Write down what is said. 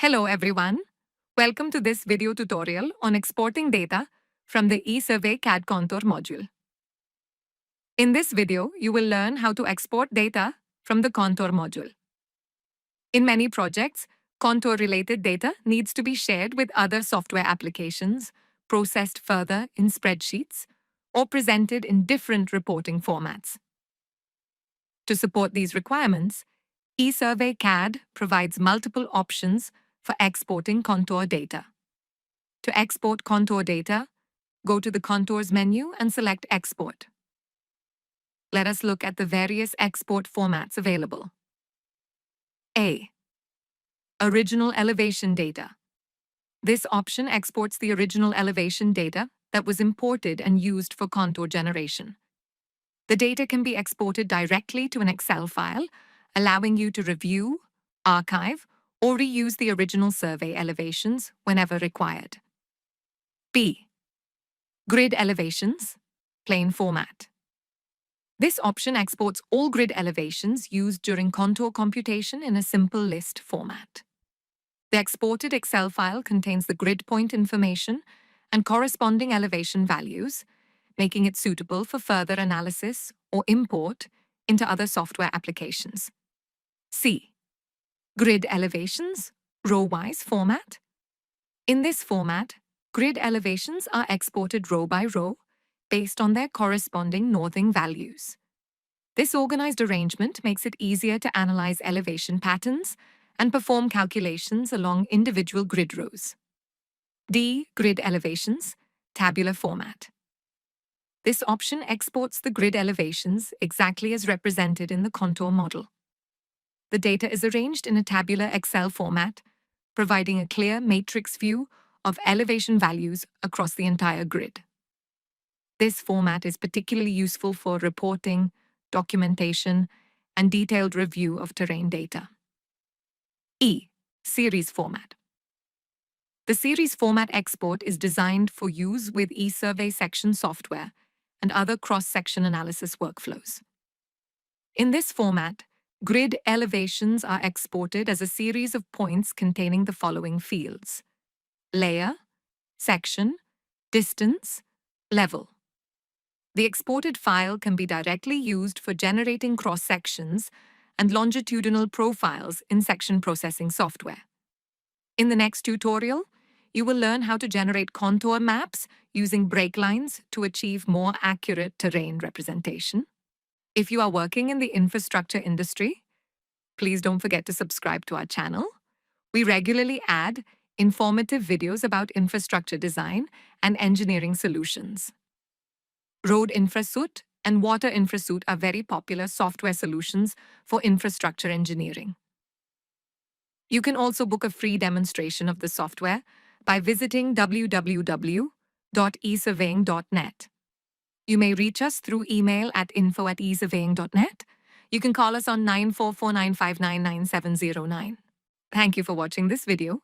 Hello everyone. Welcome to this video tutorial on exporting data from the ESurvey CAD contour module. In this video, you will learn how to export data from the contour module. In many projects, contour-related data needs to be shared with other software applications, processed further in spreadsheets, or presented in different reporting formats. To support these requirements, ESurvey CAD provides multiple options for exporting contour data. To export contour data, go to the Contours menu and select Export. Let us look at the various export formats available. A. Original elevation data. This option exports the original elevation data that was imported and used for contour generation. The data can be exported directly to an Excel file, allowing you to review, archive, or reuse the original survey elevations whenever required. B. Grid elevations, plain format. This option exports all grid elevations used during contour computation in a simple list format. The exported Excel file contains the grid point information and corresponding elevation values, making it suitable for further analysis or import into other software applications. C. Grid elevations, row-wise format. In this format, grid elevations are exported row by row based on their corresponding northing values. This organized arrangement makes it easier to analyze elevation patterns and perform calculations along individual grid rows. D. Grid elevations, tabular format. This option exports the grid elevations exactly as represented in the contour model. The data is arranged in a tabular Excel format, providing a clear matrix view of elevation values across the entire grid. This format is particularly useful for reporting, documentation, and detailed review of terrain data. E. Series format. The series format export is designed for use with ESurvey section software and other cross-section analysis workflows. In this format, grid elevations are exported as a series of points containing the following fields: layer, section, distance, level. The exported file can be directly used for generating cross-sections and longitudinal profiles in section processing software. In the next tutorial, you will learn how to generate contour maps using break lines to achieve more accurate terrain representation. If you are working in the infrastructure industry, please don't forget to subscribe to our channel. We regularly add informative videos about infrastructure design and engineering solutions. Road InfraSuite and Water InfraSuite are very popular software solutions for infrastructure engineering. You can also book a free demonstration of the software by visiting www.esurveying.net. You may reach us through email at info@esurveying.net. You can call us on 944-959-9709. Thank you for watching this video.